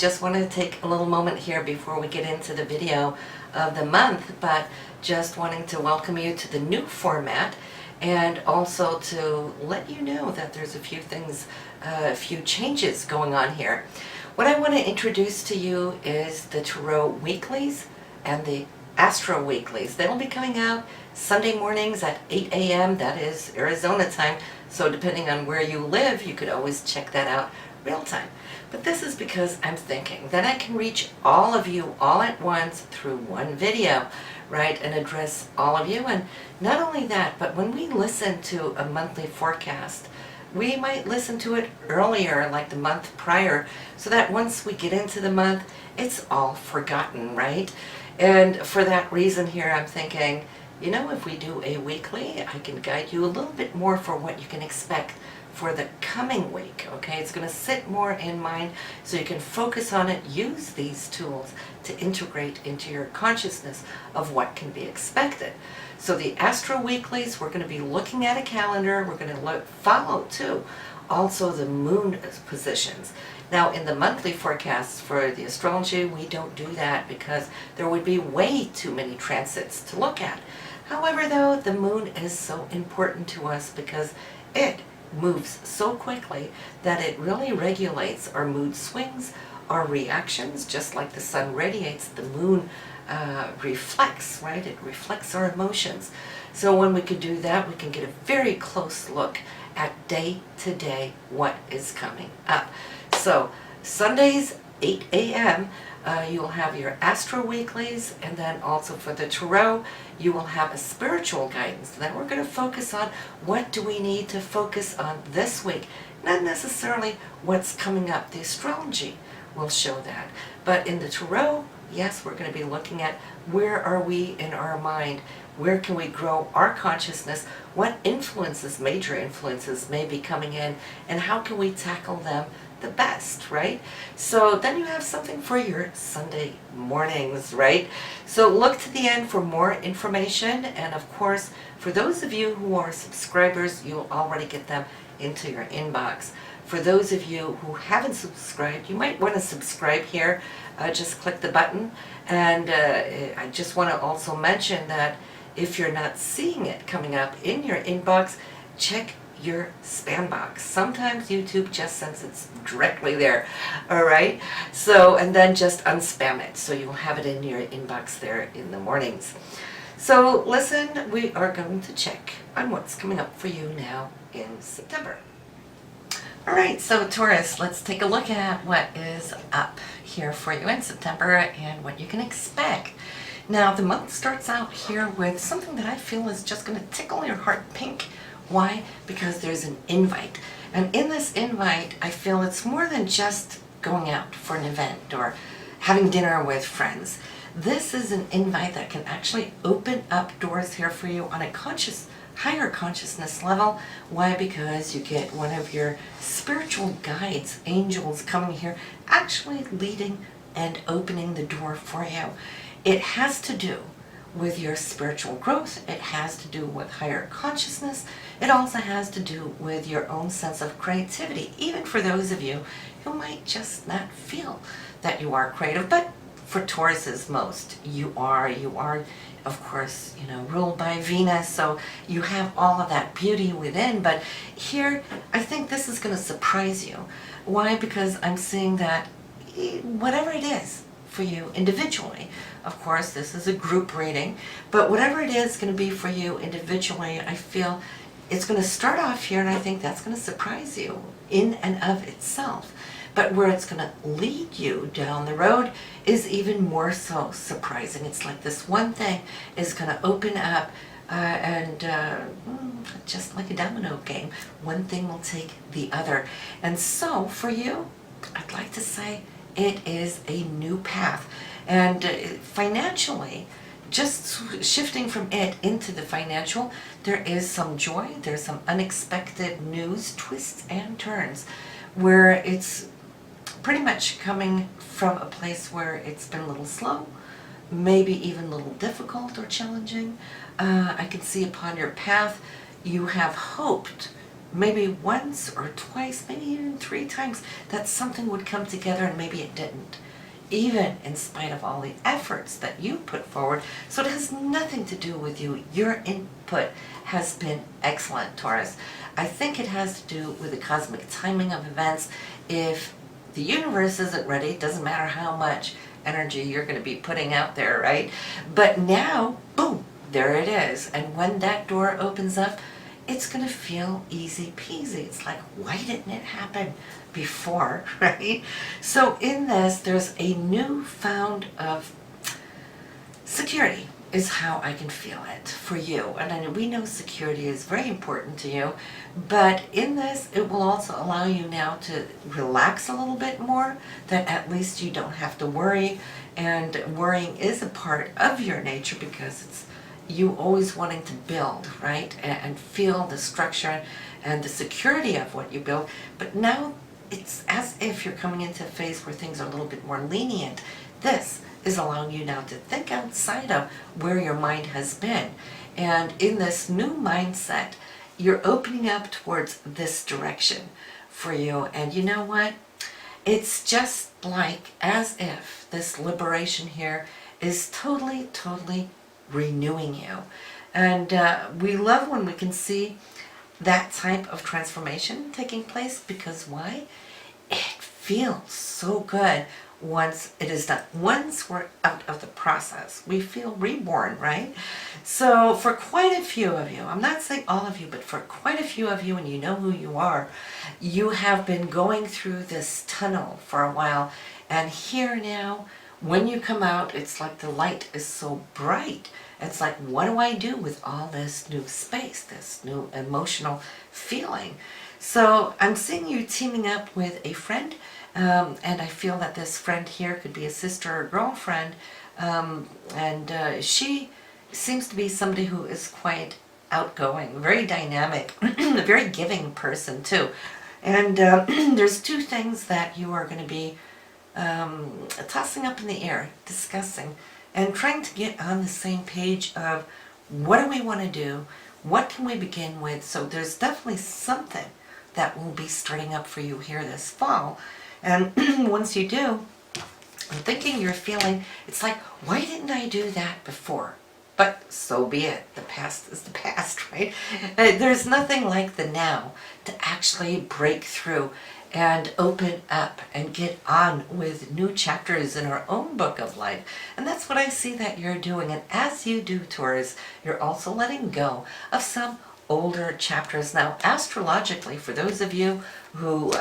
just want to take a little moment here before we get into the video of the month, but just wanting to welcome you to the new format and also to let you know that there's a few things, a few changes going on here. What I want to introduce to you is the Tarot Weeklies and the Astro Weeklies. They will be coming out Sunday mornings at 8 a.m. That is Arizona time, so depending on where you live, you could always check that out real time. But this is because I'm thinking that I can reach all of you all at once through one video, right, and address all of you. And not only that, but when we listen to a monthly forecast, we might listen to it earlier, like the month prior, so that once we get into the month, it's all forgotten, right? And for that reason here, I'm thinking, you know, if we do a weekly, I can guide you a little bit more for what you can expect for the coming week, okay? It's going to sit more in mind so you can focus on it, use these tools to integrate into your consciousness of what can be expected. So the Astro Weeklies, we're going to be looking at a calendar. We're going to follow, too, also the moon positions. Now, in the monthly forecasts for the astrology, we don't do that because there would be way too many transits to look at. However, though, the moon is so important to us because it moves so quickly that it really regulates our mood swings, our reactions. Just like the sun radiates, the moon reflects, right? It reflects our emotions. So when we can do that, we can get a very close look at day to day what is coming up. So Sundays, 8 a.m., you'll have your Astro Weeklies, and then also for the Tarot, you will have a spiritual guidance. Then we're going to focus on what do we need to focus on this week, not necessarily what's coming up. The astrology will show that. But in the Tarot, yes, we're going to be looking at where are we in our mind, where can we grow our consciousness, what influences, major influences may be coming in, and how can we tackle them the best, right? So then you have something for your Sunday mornings, right? So look to the end for more information, and of course, for those of you who are subscribers, you'll already get them into your inbox. For those of you who haven't subscribed, you might want to subscribe here. Just click the button, and I just want to also mention that if you're not seeing it coming up in your inbox, check your spam box. Sometimes YouTube just sends it directly there. All right, so and then just unspam it so you'll have it in your inbox there in the mornings. So listen, we are going to check on what's coming up for you now in September. All right, so Taurus, let's take a look at what is up here for you in September and what you can expect. Now the month starts out here with something that I feel is just going to tickle your heart pink. Why? Because there's an invite. And in this invite, I feel it's more than just going out for an event or having dinner with friends. This is an invite that can actually open up doors here for you on a higher consciousness level. Why? Because you get one of your spiritual guides, angels, coming here, actually leading and opening the door for you. It has to do with your spiritual growth. It has to do with higher consciousness. It also has to do with your own sense of creativity, even for those of you who might just not feel that you are creative. But for Tauruses, most, you are, of course, you know, ruled by Venus, so you have all of that beauty within. But here, I think this is going to surprise you. Why? Because I'm seeing that whatever it is for you individually, of course, this is a group reading, but whatever it is going to be for you individually, I feel it's going to start off here, and I think that's going to surprise you in and of itself. But where it's going to lead you down the road is even more so surprising. It's like this one thing is going to open up just like a domino game, one thing will take the other. And so for you, I'd like to say it is a new path. And financially, just shifting from it into the financial, there is some joy, there's some unexpected news, twists and turns, where it's pretty much coming from a place where it's been a little slow, maybe even a little difficult or challenging. I can see upon your path you have hoped maybe once or twice, maybe even 3 times, that something would come together and maybe it didn't, even in spite of all the efforts that you put forward. So it has nothing to do with you. Your input has been excellent, Taurus. I think it has to do with the cosmic timing of events. If the universe isn't ready, it doesn't matter how much energy you're going to be putting out there, right? But now, boom, there it is. And when that door opens up, it's going to feel easy peasy. It's like, why didn't it happen before, right? So in this, there's a newfound of security is how I can feel it for you. And we know security is very important to you, but in this, it will also allow you now to relax a little bit more, that at least you don't have to worry. And worrying is a part of your nature because it's you always wanting to build, right? And feel the structure and the security of what you build. But now it's as if you're coming into a phase where things are a little bit more lenient. This is allowing you now to think outside of where your mind has been. And in this new mindset, you're opening up towards this direction for you. And you know what? It's just like as if this liberation here is totally, totally renewing you. And we love when we can see that type of transformation taking place, because why? It feels so good once it is done. Once we're out of the process, we feel reborn, right? So for quite a few of you, I'm not saying all of you, but for quite a few of you, and you know who you are, you have been going through this tunnel for a while, and here now, when you come out, it's like the light is so bright. It's like, what do I do with all this new space, this new emotional feeling? So I'm seeing you teaming up with a friend, and I feel that this friend here could be a sister or girlfriend, and she seems to be somebody who is quite outgoing, very dynamic, a very giving person too. And there's 2 things that you are going to be tossing up in the air, discussing, and trying to get on the same page of what do we want to do, what can we begin with. So there's definitely something that will be starting up for you here this fall. And once you do, I'm thinking you're feeling, it's like, why didn't I do that before? But so be it. The past is the past, right? There's nothing like the now to actually break through and open up and get on with new chapters in our own book of life. And that's what I see that you're doing. And as you do, Taurus, you're also letting go of some older chapters. Now, astrologically, for those of you who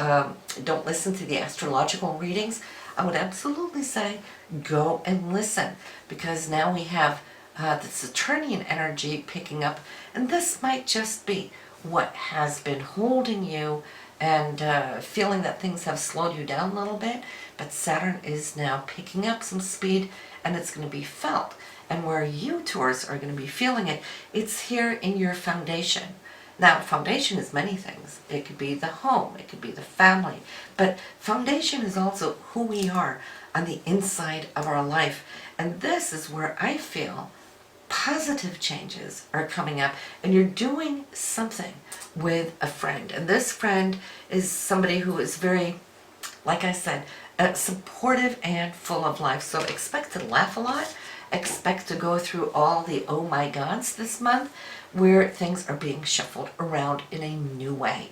don't listen to the astrological readings, I would absolutely say go and listen, because now we have the Saturnian energy picking up, and this might just be what has been holding you and feeling that things have slowed you down a little bit, but Saturn is now picking up some speed, and it's going to be felt. And where you, Taurus, are going to be feeling it, it's here in your foundation. Now, foundation is many things. It could be the home, it could be the family, but foundation is also who we are on the inside of our life. And this is where I feel positive changes are coming up, and you're doing something with a friend. And this friend is somebody who is very, like I said, supportive and full of life. So expect to laugh a lot. Expect to go through all the oh my gods this month, where things are being shuffled around in a new way.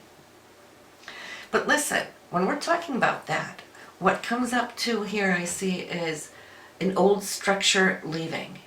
But listen, when we're talking about that, what comes up to here I see is an old structure leaving.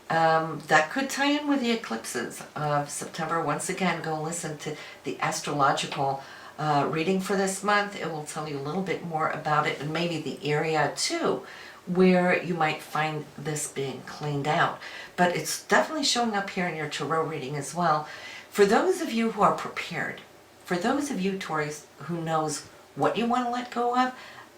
That could tie in with the eclipses of September. Once again, go listen to the astrological reading for this month. It will tell you a little bit more about it, and maybe the area too where you might find this being cleaned out. But it's definitely showing up here in your tarot reading as well. For those of you who are prepared, for those of you, Taurus, who knows what you want to let go of,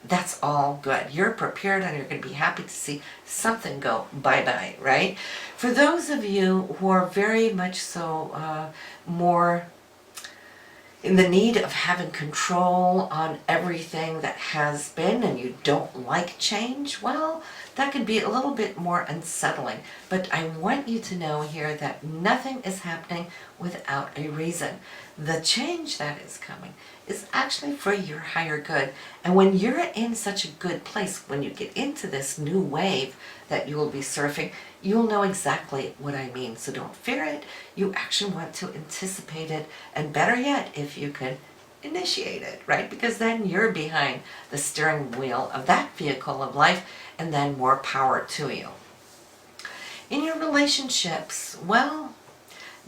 that's all good. You're prepared, and you're going to be happy to see something go bye-bye, right? For those of you who are very much so more in the need of having control on everything that has been and you don't like change, well, that could be a little bit more unsettling. But I want you to know here that nothing is happening without a reason. The change that is coming is actually for your higher good. And when you're in such a good place, when you get into this new wave that you will be surfing, you'll know exactly what I mean. So don't fear it. You actually want to anticipate it. And better yet, if you could initiate it, right? Because then you're behind the steering wheel of that vehicle of life, and then more power to you. In your relationships, well,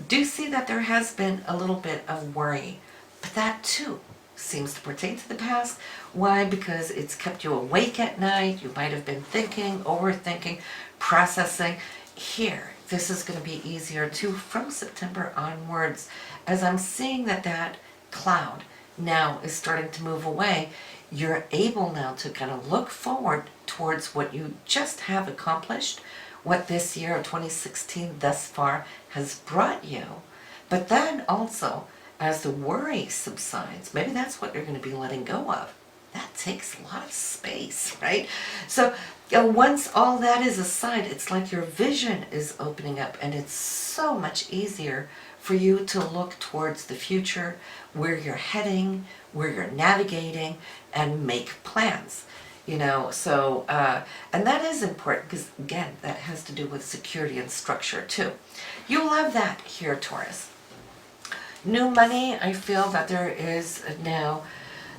do see that there has been a little bit of worry, but that too seems to pertain to the past. Why? Because it's kept you awake at night. You might have been thinking, overthinking, processing. Here, this is going to be easier too from September onwards, as I'm seeing that cloud now is starting to move away. You're able now to kind of look forward towards what you just have accomplished, what this year of 2016 thus far has brought you. But then also, as the worry subsides, maybe that's what you're going to be letting go of. That takes a lot of space, right? So once all that is aside, it's like your vision is opening up, and it's so much easier for you to look towards the future, where you're heading, where you're navigating, and make plans. So and that is important because, again, that has to do with security and structure too. You'll love that here, Taurus. New money, I feel that there is now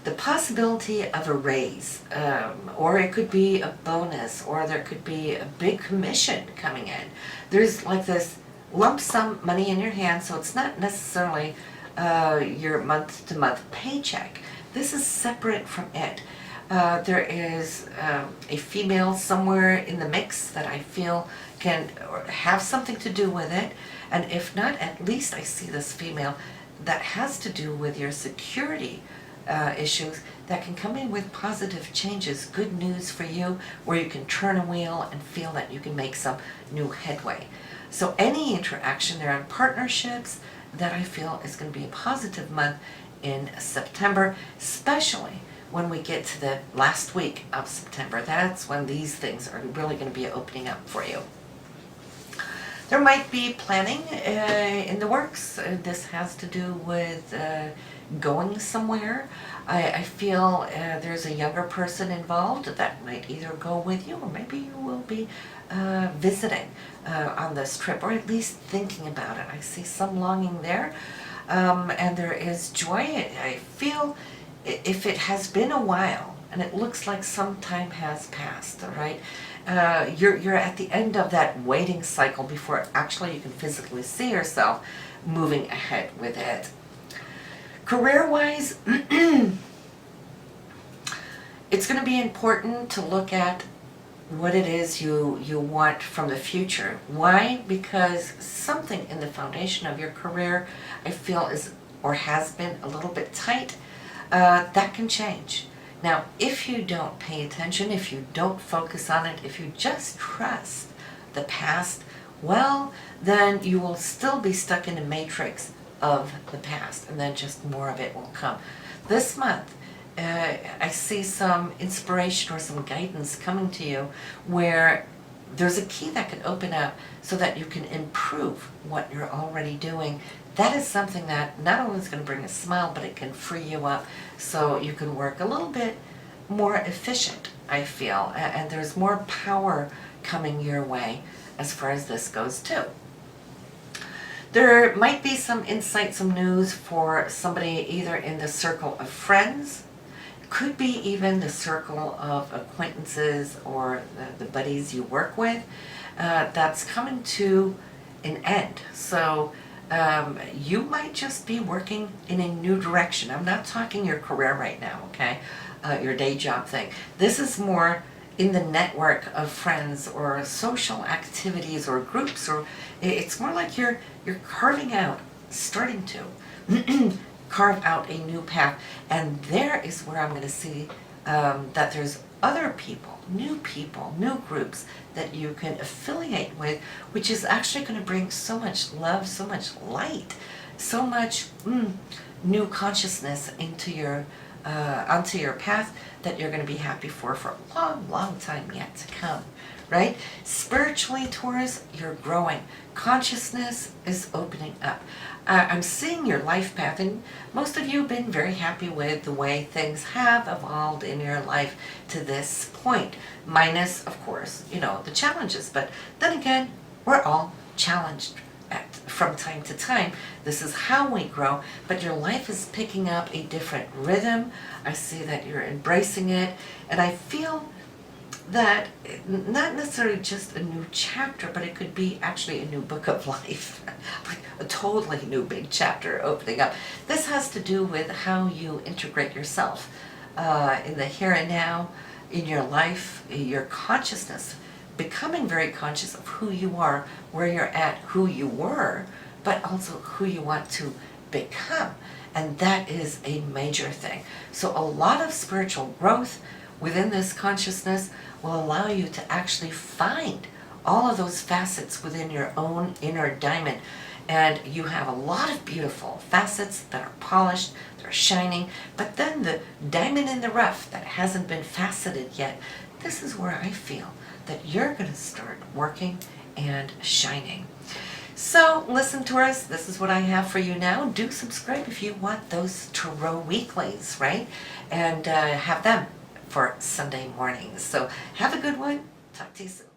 the possibility of a raise, or it could be a bonus, or there could be a big commission coming in. There's like this lump sum money in your hand, so it's not necessarily your month-to-month paycheck. This is separate from it. There is a female somewhere in the mix that I feel can have something to do with it, and if not, at least I see this female that has to do with your security issues that can come in with positive changes, good news for you, where you can turn a wheel and feel that you can make some new headway. So any interaction there on partnerships, that I feel is going to be a positive month in September, especially when we get to the last week of September. That's when these things are really going to be opening up for you. There might be planning in the works. This has to do with going somewhere. I feel there's a younger person involved that might either go with you, or maybe you will be visiting on this trip, or at least thinking about it. I see some longing there, and there is joy. I feel if it has been a while, and it looks like some time has passed, all right, you're at the end of that waiting cycle before actually you can physically see yourself moving ahead with it. Career-wise, it's going to be important to look at what it is you want from the future. Why? Because something in the foundation of your career, I feel, is or has been a little bit tight. That can change. Now, if you don't pay attention, if you don't focus on it, if you just trust the past, well, then you will still be stuck in a matrix of the past, and then just more of it will come. This month, I see some inspiration or some guidance coming to you where there's a key that can open up so that you can improve what you're already doing. That is something that not only is going to bring a smile, but it can free you up so you can work a little bit more efficient, I feel, and there's more power coming your way as far as this goes too. There might be some insight, some news for somebody either in the circle of friends, could be even the circle of acquaintances or the buddies you work with, that's coming to an end. So you might just be working in a new direction. I'm not talking your career right now, okay? Your day job thing. This is more in the network of friends or social activities or groups, or it's more like you're carving out, starting to carve out a new path. And there is where I'm going to see that there's other people, new groups that you can affiliate with, which is actually going to bring so much love, so much light so much new consciousness into your onto your path that you're going to be happy for a long, long time yet to come, right? Spiritually, Taurus, you're growing. Consciousness is opening up. I'm seeing your life path, and most of you have been very happy with the way things have evolved in your life to this point, minus, of course, the challenges. But then again, we're all challenged from time to time. This is how we grow, but your life is picking up a different rhythm. I see that you're embracing it, and I feel that not necessarily just a new chapter, but it could be actually a new book of life, like a totally new big chapter opening up. This has to do with how you integrate yourself in the here and now, in your life, your consciousness, becoming very conscious of who you are, where you're at, who you were, but also who you want to become. And that is a major thing. So a lot of spiritual growth within this consciousness will allow you to actually find all of those facets within your own inner diamond. And you have a lot of beautiful facets that are polished, they're shining, but then the diamond in the rough that hasn't been faceted yet, this is where I feel that you're going to start working and shining. So listen, Taurus, this is what I have for you now. Do subscribe if you want those tarot weeklies, right? And have them for Sunday mornings. So have a good one. Talk to you soon.